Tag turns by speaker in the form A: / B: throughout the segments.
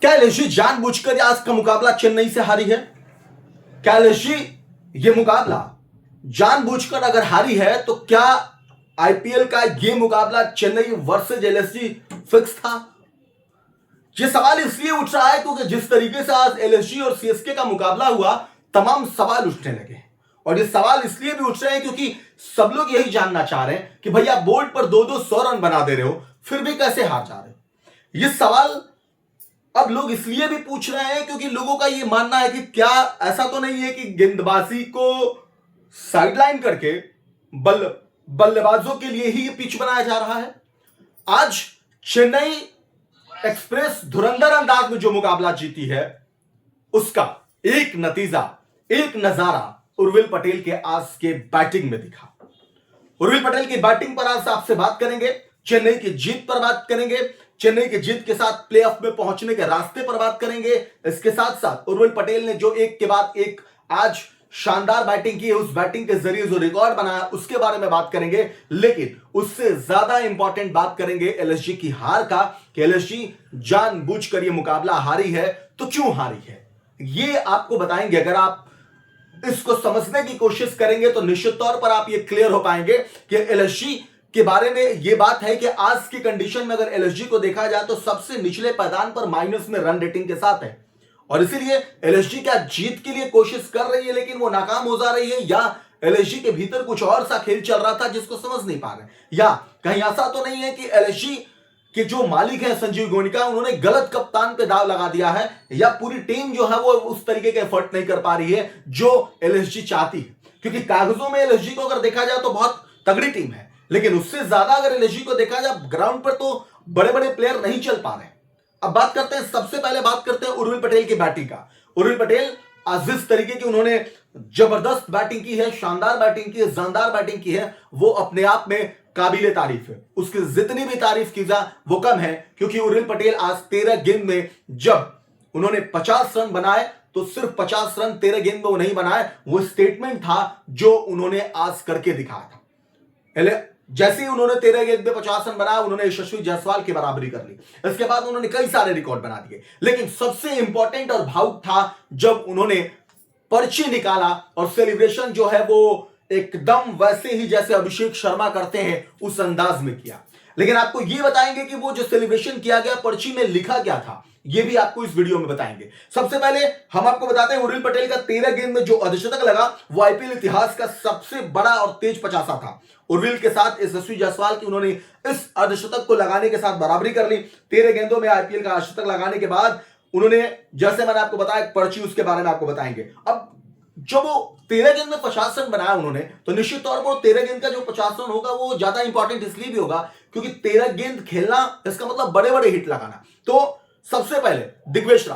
A: क्या एलएसजी जानबूझकर आज का मुकाबला चेन्नई से हारी है? क्या एलएसजी ये मुकाबला जानबूझकर अगर हारी है तो क्या आईपीएल का ये मुकाबला चेन्नई वर्सेज एलएसजी फिक्स था? ये सवाल इसलिए उठ रहा है क्योंकि जिस तरीके से आज एलएसजी और सीएसके का मुकाबला हुआ, तमाम सवाल उठने लगे। और ये सवाल इसलिए भी उठ रहे हैं क्योंकि सब लोग यही जानना चाह रहे हैं कि भैया बोर्ड पर 2-2 100 रन बना दे रहे हो, फिर भी कैसे हार जा रहे हो? ये सवाल अब लोग इसलिए भी पूछ रहे हैं क्योंकि लोगों का यह मानना है कि क्या ऐसा तो नहीं है कि गेंदबाजी को साइडलाइन करके बल्लेबाजों के लिए ही पिच बनाया जा रहा है। आज चेन्नई एक्सप्रेस धुरंधर अंदाज में जो मुकाबला जीती है, उसका एक नतीजा, एक नजारा उर्विल पटेल के आज के बैटिंग में दिखा। उर्विल पटेल की बैटिंग पर आज आपसे बात करेंगे, चेन्नई की जीत पर बात करेंगे, चेन्नई की जीत के साथ प्लेऑफ में पहुंचने के रास्ते पर बात करेंगे। इसके साथ साथ उर्विल पटेल ने जो एक के बाद एक आज शानदार बैटिंग की है, उस बैटिंग के जरिए जो रिकॉर्ड बनाया उसके बारे में बात करेंगे। लेकिन उससे ज्यादा इंपॉर्टेंट बात करेंगे एलएसजी की हार का, कि एलएसजी जानबूझकर ये मुकाबला हारी है तो क्यों हारी है, ये आपको बताएंगे। अगर आप इसको समझने की कोशिश करेंगे तो निश्चित तौर पर आप ये क्लियर हो पाएंगे कि एलएसजी के बारे में ये बात है कि आज की कंडीशन में अगर एलएसजी को देखा जाए तो सबसे निचले पायदान पर माइनस में रन रेटिंग के साथ है। और इसीलिए एलएसजी क्या जीत के लिए कोशिश कर रही है लेकिन वो नाकाम हो जा रही है, या एलएसजी के भीतर कुछ और सा खेल चल रहा था जिसको समझ नहीं पा रहे, या कहीं ऐसा तो नहीं है कि एलएसजी के जो मालिक है संजीव गोयनका, उन्होंने गलत कप्तान पे दाव लगा दिया है, या पूरी टीम जो है वो उस तरीके के एफर्ट नहीं कर पा रही है जो एलएसजी चाहती है। क्योंकि कागजों में एलएसजी को अगर देखा जाए तो बहुत तगड़ी टीम है, लेकिन उससे ज्यादा अगर एलएसजी को देखा जाए ग्राउंड पर तो बड़े बड़े प्लेयर नहीं चल पा रहे। अब बात करते हैं, सबसे पहले बात करते हैं उर्विल पटेल की बैटिंग का। उर्विल पटेल आज जिस तरीके की उन्होंने जबरदस्त बैटिंग की है, शानदार बैटिंग की है, जानदार बैटिंग की है, वो अपने आप में काबिले तारीफ है। उसकी जितनी भी तारीफ की जा वो कम है, क्योंकि उर्विल पटेल आज 13 गेंद में जब उन्होंने 50 रन बनाए तो सिर्फ 50 रन 13 गेंद में वो नहीं बनाए, वो स्टेटमेंट था जो उन्होंने आज करके दिखाया था। जैसे ही उन्होंने 13 गेंद में 50 रन बनाया, उन्होंने यशस्वी जायसवाल की बराबरी कर ली। इसके बाद उन्होंने कई सारे रिकॉर्ड बना दिए, लेकिन सबसे इंपॉर्टेंट और भावुक था जब उन्होंने पर्ची निकाला और सेलिब्रेशन जो है वो एकदम वैसे ही जैसे अभिषेक शर्मा करते हैं उस अंदाज में किया। लेकिन आपको ये बताएंगे कि वो जो सेलिब्रेशन किया गया पर्ची में लिखा क्या था, ये भी आपको इस वीडियो में बताएंगे। सबसे पहले हम आपको बताते हैं उर्विल पटेल का 13 गेंद में जो अर्धशतक लगा वो आईपीएल इतिहास का सबसे बड़ा और तेज 50 था। उर्विल के साथ यशस्वी जायसवाल की उन्होंने इस अर्धशतक को लगाने के साथ बराबरी कर ली। 13 गेंदों में आईपीएल का अर्धशतक लगाने के बाद उन्होंने, जैसे मैंने आपको बताया, पर्ची उसके बारे में आपको बताएंगे। अब जब वो 13 गेंद में 50 रन बनाया उन्होंने, तो निश्चित तौर पर 13 गेंद का जो 50 रन होगा वो ज्यादा इंपॉर्टेंट इसलिए भी होगा क्योंकि 13 गेंद खेलना, इसका मतलब बड़े बड़े हिट लगाना। तो सबसे पहले दिग्वेश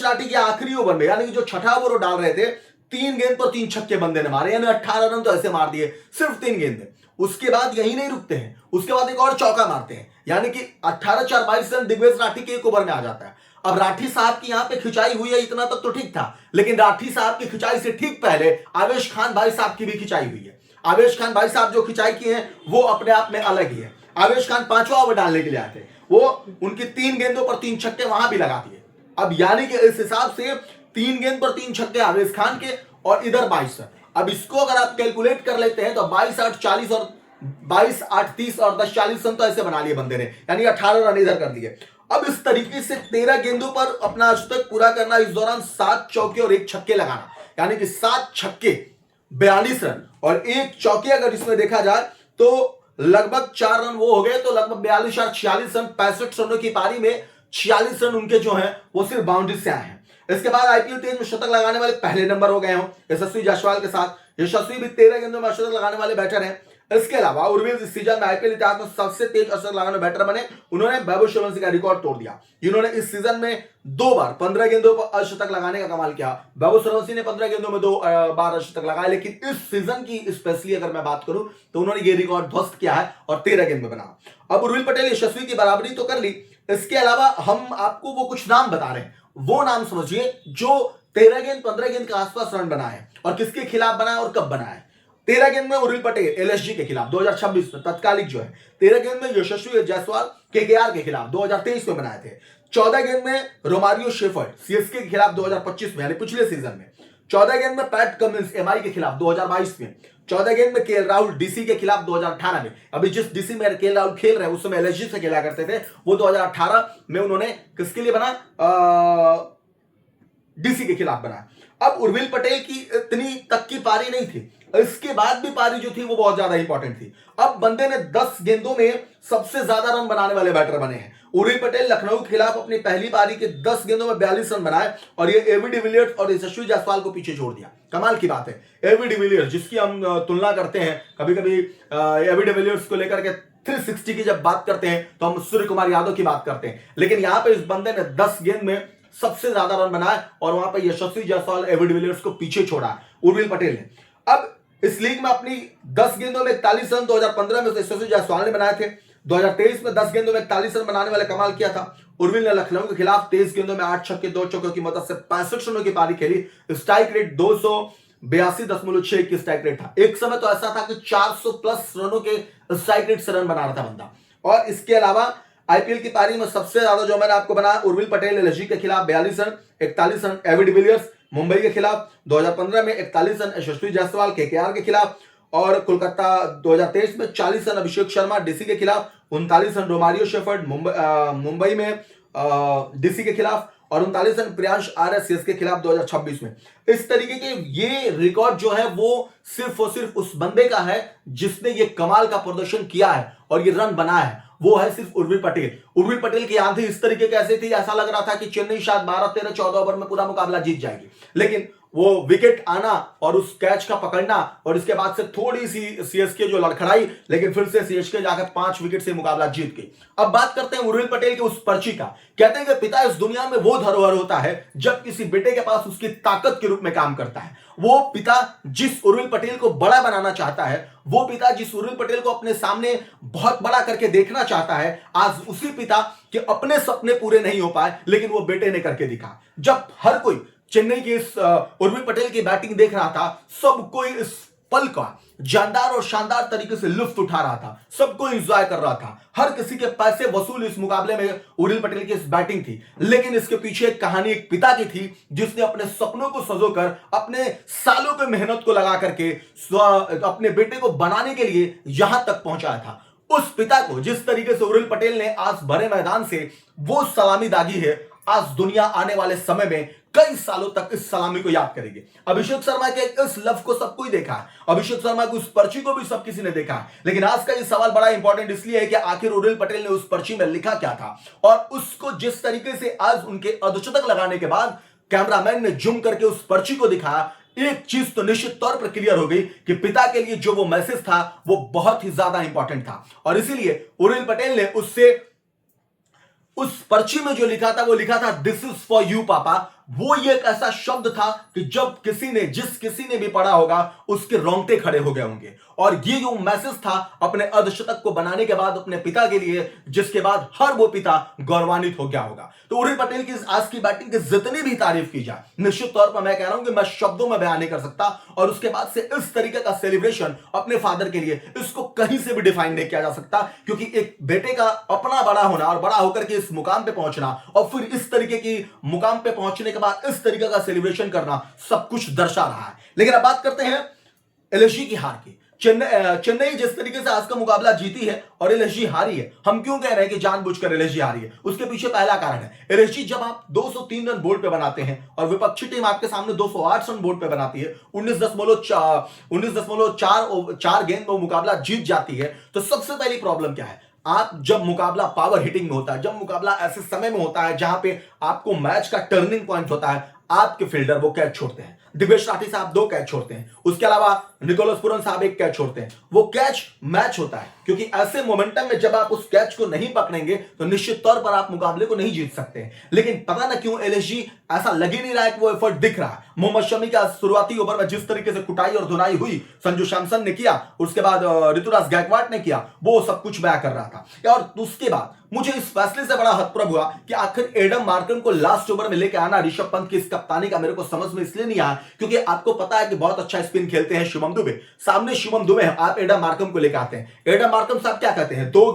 A: राठी के आखिरी ओवर में, यानी कि जो छठा ओवर वो डाल रहे थे, 3 गेंद पर 3 छक्के बंदे ने मारे, यानी 18 रन तो ऐसे मार दिए सिर्फ 3 गेंद में। उसके बाद यही नहीं रुकते हैं, उसके बाद एक और चौका मारते हैं, यानी कि 18-4-22 रन दिग्वेश राठी के एक ओवर में आ जाता है। अब राठी साहब की यहां पे खिंचाई हुई है, इतना तक तो ठीक था, लेकिन राठी साहब की खिंचाई से ठीक पहले आवेश खान भाई साहब की भी खिंचाई हुई है। आवेश खान भाई साहब जो खिंचाई की है वो अपने आप में अलग ही है। आवेश खान 5वां ओवर डालने के लिए आए थे, वो उनकी 3 गेंदों पर 3 छक्के वहां भी लगा दिए। अब यानी कि इस हिसाब से 3 गेंद पर 3 छक्के आवेश खान के और इधर 22 रन। अब इसको अगर आप कैलकुलेट कर लेते हैं तो 22-8-40 और 22-8-30 और 10-40 रन तो ऐसे बना लिए बंदे ने, यानी 18 रन इधर कर दिए। अब इस तरीके से 13 गेंदों पर अपना अशतक पूरा करना, इस दौरान 7 चौके और 1 छक्के लगाना, यानी कि 7 छक्के 42 रन और 1 चौके अगर इसमें देखा जाए तो लगभग 4 रन वो हो गए, तो लगभग 42 और 46 रन 65 रनों की पारी में 46 रन उनके जो हैं वो सिर्फ बाउंड्री से आए हैं। इसके बाद आईपीएल तेज में शतक लगाने वाले पहले नंबर हो गए हो यशस्वी जायसवाल के साथ। यशस्वी भी 13 गेंदों में शतक लगाने वाले बैटर हैं। इसके अलावा उर्विल इस सीजन में आईपीएल इतिहास में सबसे तेज शतक लगाने बैटर बने। उन्होंने वैभव सूर्यवंशी का रिकॉर्ड तोड़ दिया, जिन्होंने इस सीजन में 2 बार 15 गेंदों पर अर्धशतक लगाने का कमाल किया। वैभव सूर्यवंशी ने 15 गेंदों में 2 बार अर्धशतक लगाया, लेकिन इस सीजन की स्पेशली अगर मैं बात करूं तो उन्होंने ये रिकॉर्ड ध्वस्त किया है और 13 गेंद में बना। अब उर्विल पटेल यशस्वी की बराबरी तो कर ली, इसके अलावा हम आपको वो कुछ नाम बता रहे हैं, वो नाम समझिए जो 13 गेंद 15 गेंद के आसपास रन बनाए और किसके खिलाफ बनाए और कब बनाए। 13 गेंद में उर्विल पटेल एलएसजी के खिलाफ 2026 में तत्कालिक जो है, 13 गेंद में यशस्वी जायसवाल केकेआर के खिलाफ 2023 में बनाए थे। 14 गेंद में रोमारियो शेफर्ड सीएसके के खिलाफ 2025 में यानी पिछले सीजन में। 14 गेंद में पैट कमिंस एमआई के खिलाफ 2022 में। 14 गेंद में केएल राहुल डीसी के खिलाफ 2018 में। अभी जिस डीसी में केएल राहुल खेल रहे हैं उस समय एलएसजी से खेला करते थे, वो 2018 में उन्होंने किसके लिए बना, डीसी के खिलाफ बना। अब उर्विल पटेल की इतनी तक की पारी नहीं थी, इसके बाद भी पारी जो थी वो बहुत ज्यादा इंपॉर्टेंट थी। अब बंदे ने 10 गेंदों में सबसे ज्यादा रन बनाने वाले बैटर बने हैं। उर्विल पटेल लखनऊ के खिलाफ अपनी पहली पारी के 10 गेंदों में 42 रन बनाए और ये एबी डिविलियर्स और यशस्वी जायसवाल को पीछे छोड़ दिया। कमाल की बात है। एबी डिविलियर्स जिसकी हम तुलना करते हैं कभी कभी, एबी डिविलियर्स को लेकर के 360 की जब बात करते हैं तो हम सूर्य कुमार यादव की बात करते हैं, लेकिन यहां पे इस बंदे ने 10 गेंद में सबसे ज्यादा रन बनाए और वहां पे यशस्वी जायसवाल एबी डिविलियर्स को पीछे छोड़ा उर्विल पटेल ने। अब इस लीग में अपनी 10 गेंदों में 41 रन 2015 में यशस्वी जायसवाल ने बनाए थे। 2023 में 10 गेंदों में 41 रन बनाने वाले कमाल किया था। उर्विल ने लखनऊ के खिलाफ 23 गेंदों में 8 छक्के 2 चौकों की मदद से 65 रनों की पारी खेली। स्ट्राइक रेट 282.6 की स्ट्राइक रेट था। एक समय तो ऐसा था कि 400 प्लस रनों के स्ट्राइक रेट से रन बना रहा था बंदा। और इसके अलावा आईपीएल की पारी में सबसे ज्यादा जो मैंने आपको बनाया, उर्विल पटेल एलएसजी के खिलाफ 42 run, 41 run AB de Villiers Mumbai के खिलाफ, 2015 में 41 रन यशस्वी जायसवाल केकेआर के खिलाफ, और कोलकाता 2023 में 40 रन अभिषेक शर्मा डीसी के खिलाफ, 39 रन रोमारियो शेफर्ड मुंबई में डीसी के खिलाफ, और 39 रन प्रियांश आर्य सीएसके के खिलाफ 2026 में। इस तरीके के ये रिकॉर्ड जो है वो सिर्फ और सिर्फ उस बंदे का है जिसने ये कमाल का प्रदर्शन किया है और ये रन बनाया है, वो है सिर्फ उर्विल पटेल। उर्विल पटेल की आंधी इस तरीके कैसे थी, ऐसा लग रहा था कि चेन्नई शायद 12, 13, 14 ओवर में पूरा मुकाबला जीत जाएगी, लेकिन वो विकेट आना और उस कैच का पकड़ना और इसके बाद से थोड़ी सी सीएसके जो लड़खड़ाई, लेकिन फिर से सीएसके जाकर 5 विकेट से मुकाबला जीत गई। अब बात करते हैं उर्विल पटेल की उस पर्ची का। कहते हैं कि पिता इस दुनिया में वो धरोहर होता है जब किसी बेटे के पास उसकी ताकत के रूप में काम करता है। वो पिता जिस उर्विल पटेल को बड़ा बनाना चाहता है, वो पिता जिस उर्विल पटेल को अपने सामने बहुत बड़ा करके देखना चाहता है, आज उसी पिता के अपने सपने पूरे नहीं हो पाए, लेकिन वो बेटे ने करके दिखा। जब हर कोई चेन्नई की इस उर्विल पटेल की बैटिंग देख रहा था, सब कोई इस पल का जानदार और शानदार तरीके से लुत्फ उठा रहा था, सबको एंजॉय कर रहा था, हर किसी के पैसे वसूल इस मुकाबले में उर्विल पटेल की इस बैटिंग थी। लेकिन इसके पीछे एक कहानी एक पिता की थी जिसने अपने सपनों को संजोकर, अपने सालों की मेहनत को लगा करके अपने बेटे को बनाने के लिए यहां तक पहुंचाया था। उस पिता को जिस तरीके से उर्विल पटेल ने आज भरे मैदान से वो सलामी दागी है, आज दुनिया आने वाले समय में कई सालों तक इस सलामी को याद करेगी। अभिषेक शर्मा के इस लव को सब कोई देखा है, अभिषेक शर्मा की उस पर्ची को भी सब किसी ने देखा है, लेकिन आज का ये सवाल बड़ा इंपॉर्टेंट इसलिए है कि आखिर उर्विल पटेल ने उस पर्ची में लिखा क्या था, और उसको जिस तरीके से आज उनके अर्धशतक लगाने के बाद कैमरामैन ने जूम करके उस पर्ची को दिखाया, एक चीज तो निश्चित तौर पर क्लियर हो गई कि पिता के लिए जो वो मैसेज था वो बहुत ही ज्यादा इंपॉर्टेंट था। और इसीलिए उर्विल पटेल ने उस पर्ची में जो लिखा था वो लिखा था, दिस इज फॉर यू पापा। वो ये एक ऐसा शब्द था कि जब जिस किसी ने भी पढ़ा होगा उसके रोंगटे खड़े हो गए होंगे। और ये जो मैसेज था अपने अर्धशतक को बनाने के बाद अपने पिता के लिए, जिसके बाद हर वो पिता गौरवान्वित हो गया होगा। तो उर्विल पटेल की आज की बैटिंग की जितनी भी तारीफ की जाए, निश्चित तौर पर मैं कह रहा हूं कि मैं शब्दों में बयान नहीं कर सकता। और उसके बाद से इस तरीके का सेलिब्रेशन अपने फादर के लिए, इसको कहीं से भी डिफाइन नहीं किया जा सकता, क्योंकि एक बेटे का अपना बड़ा होना और बड़ा होकर के इस मुकाम पे पहुंचना और फिर इस तरीके की मुकाम पे पहुंचने के बाद इस तरीके का सेलिब्रेशन करना सब कुछ दर्शा रहा है। लेकिन अब बात करते हैं एलएसजी की हार की। चेन्नई जिस तरीके से आज का मुकाबला जीती है और एलएसजी हारी है, हम क्यों कह रहे हैं कि जानबूझकर एलएसजी हारी है? उसके पीछे पहला कारण है, एलएसजी जब आप 203 रन बोर्ड पे बनाते हैं और विपक्षी टीम आपके सामने 208 रन बोर्ड पे बनाती है, 19.4 गेंद में वो मुकाबला जीत जाती है, तो सबसे पहली प्रॉब्लम क्या है? आप जब मुकाबला पावर हिटिंग में होता है, जब मुकाबला ऐसे समय में होता है जहां पे आपको मैच का टर्निंग पॉइंट होता है, आपके फील्डर वो कैच छोड़ते हैं। दिवेश राठी साहब 2 कैच छोड़ते हैं, उसके अलावा निकोलस पुरन साहब 1 कैच छोड़ते हैं। वो कैच मैच होता है, क्योंकि ऐसे मोमेंटम में जब आप उस कैच को नहीं पकड़ेंगे तो निश्चित तौर पर आप मुकाबले को नहीं जीत सकते। लेकिन पता ना क्यों एलएसजी ऐसा लग ही नहीं रहा है कि वो एफर्ट दिख रहा है। मोहम्मद शमी का शुरुआती ओवर में जिस तरीके से कुटाई और धुनाई हुई, संजू सैमसन ने किया, उसके बाद ऋतुराज गायकवाड ने किया, वो सब कुछ बयां कर रहा था। और उसके बाद मुझे इस फैसले से बड़ा हतप्रभ हुआ कि आखिर एडम मार्करम को लास्ट ओवर में लेकर आना ऋषभ पंत की इस कप्तानी का मेरे को समझ में इसलिए नहीं आया क्योंकि आपको पता है कि बहुत अच्छा स्पिन खेलते हैं शिवम दुबे, सामने शिवम दुबे है, आप एडम मार्कम को लेकर आते हैं। एडम मार्कम साहब क्या कहते हैं, दो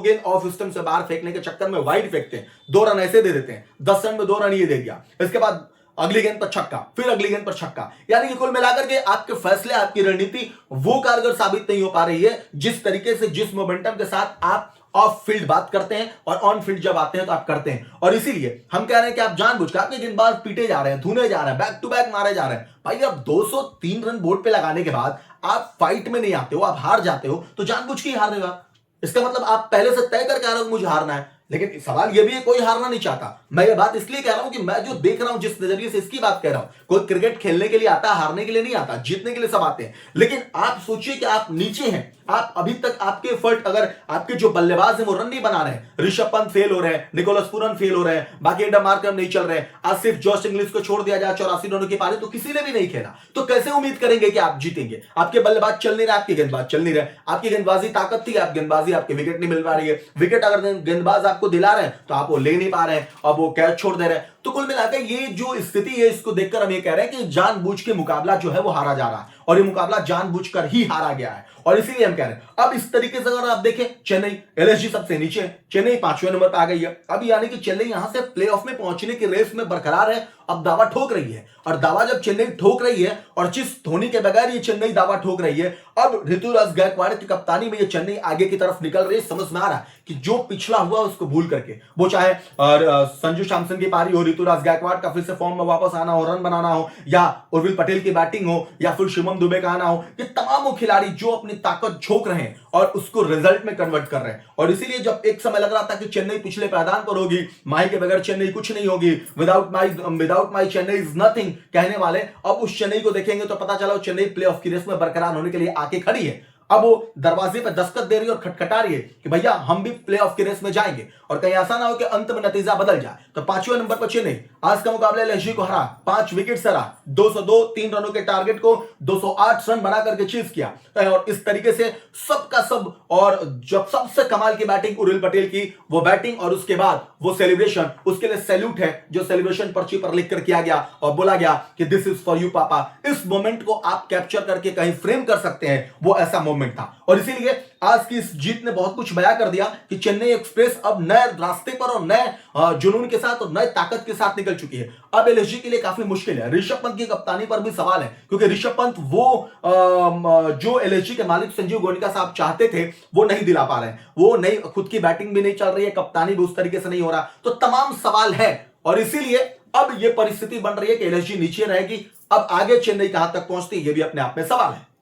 A: गेंद ऑफ स्टंप से बाहर फेंकने के चक्कर में वाइड फेंकते हैं, 2 रन ऐसे दे देते हैं, 10 रन में 2 रन ये दे दिया, इसके बाद अगली गेंद पर छक्का, फिर अगली गेंद पर छक्का। यानी कि कुल मिलाकर के आपके फैसले, आपकी रणनीति वो कारगर साबित नहीं हो पा रही है जिस तरीके से, जिस मोमेंटम के साथ आप ऑफ फील्ड बात करते हैं और ऑन फील्ड जब आते हैं तो आप करते हैं। और इसीलिए हम कह रहे हैं कि आप जानबूझकर, आपके गेंदबाज पीटे जा रहे हैं, धुने जा रहे हैं, बैक टू बैक मारे जा रहे हैं। भाई अब 203 रन बोर्ड पे लगाने के बाद आप फाइट में नहीं आते हो, आप हार जाते हो, तो जानबूझ के ही हारेगा। इसका मतलब आप पहले से तय करके आ रहे हो मुझे हारना है। लेकिन सवाल यह भी है, कोई हारना नहीं चाहता। मैं ये बात इसलिए कह रहा हूं कि मैं जो देख रहा हूं, जिस नजरिए से इसकी बात कह रहा हूं, कोई क्रिकेट खेलने के लिए आता है, हारने के लिए नहीं आता, जीतने के लिए सब आते हैं। लेकिन आप सोचिए कि आप नीचे हैं, आप अभी तक आपके एफर्ट, अगर आपके जो बल्लेबाज हैं वो रन नहीं बना रहे हैं, ऋषभ पंत फेल हो रहे हैं, निकोलस पूरन फेल हो रहे हैं, बाकी एडम मार्करम नहीं चल रहे हैं, आज सिर्फ जॉश इंग्लिश को छोड़ दिया जाए 84 रनों की पारी तो किसी ने भी नहीं खेला, तो कैसे उम्मीद करेंगे कि आप जीतेंगे? आपके बल्लेबाज चल नहीं रहे, आपके गेंदबाज चल नहीं रहे, आपकी गेंदबाजी ताकत थी, आप गेंदबाजी, आपके विकेट नहीं मिल पा रही है, विकेट अगर गेंदबाज आपको दिला रहे हैं तो आप वो ले नहीं पा रहे हैं, अब वो कैच छोड़ दे रहे हैं। तो कुल मिलाकर ये जो स्थिति है, इसको देखकर हम ये कह रहे हैं कि जानबूझ के मुकाबला जो है वो हारा जा रहा है, और ये मुकाबला जानबूझकर ही हारा गया है। और इसीलिए हम कह रहे हैं, अब इस तरीके से अगर आप देखें, चेन्नई, एलएसजी सबसे नीचे है, चेन्नई 5वें नंबर पर आ गई है। अब यानी कि चेन्नई यहां से प्लेऑफ में पहुंचने की रेस में बरकरार है, अब दावा ठोक रही है। और दावा जब चेन्नई ठोक रही है, और जिस धोनी के बगैर ये चेन्नई दावा ठोक रही है, अब ऋतुराज गायकवाड़ की कप्तानी में ये चेन्नई आगे की तरफ निकल रही है। समझ में आ रहा है कि जो पिछला हुआ उसको भूल करके, वो चाहे संजू सैमसन की पारी हो, ऋतुराज गायकवाड़ का फिर से फॉर्म में वापस आना हो, रन बनाना हो, या उर्विल पटेल की बैटिंग हो, या फिर शिवम दुबे का आना हो, ये तमाम खिलाड़ी जो अपनी ताकत झोंक रहे हैं और उसको रिजल्ट में कन्वर्ट कर रहे हैं। और इसीलिए जब एक समय लग रहा था कि चेन्नई पिछले पायदान पर होगी, माही के बगैर चेन्नई कुछ नहीं होगी, without Mahi Chennai is nothing कहने वाले, अब उस चेन्नई को देखेंगे तो पता चला चेन्नई प्लेऑफ की रेस में बरकरार होने के लिए आके खड़ी है। अब वो दरवाजे पे दस्तक दे रही है और खटखटा रही है कि भैया हम भी प्लेऑफ की रेस में जाएंगे, और कहीं ऐसा ना हो कि अंत में नतीजा बदल जाए। तो 5वें नंबर पर चेन्नई आज का मुकाबला एलएसजी को हरा, 5 विकेट से हरा, 202 3 रनों के टारगेट को 208 रन बना करके चीज किया। और इस तरीके से सबका सब, और जब सबसे कमाल की बैटिंग उर्विल पटेल की, वो बैटिंग और उसके बाद वो सेलिब्रेशन, उसके लिए सैल्यूट है जो सेलिब्रेशन पर्ची पर लिख कर किया गया और बोला गया कि दिस इज फॉर यू पापा। इस मोमेंट को आप कैप्चर करके कहीं फ्रेम कर सकते हैं, वो ऐसा मोमेंट था। और इसीलिए आज की इस जीत ने बहुत कुछ बयां कर दिया कि चेन्नई एक्सप्रेस अब नए रास्ते पर और नए जुनून के साथ और नए ताकत के साथ निकल चुकी है। अब एलएसजी के लिए काफी मुश्किल है। ऋषभ पंत की कप्तानी पर भी सवाल है, क्योंकि ऋषभ पंत वो जो एलएसजी के मालिक संजीव गोयनका साहब चाहते थे वो नहीं दिला पा रहे हैं। वो नहीं, खुद की बैटिंग भी नहीं चल रही है, कप्तानी भी उस तरीके से नहीं हो रहा, तो तमाम सवाल है। और इसीलिए अब यह परिस्थिति बन रही है कि एलएसजी नीचे रहेगी। अब आगे चेन्नई कहां तक पहुंचती है, यह भी अपने आप में सवाल है।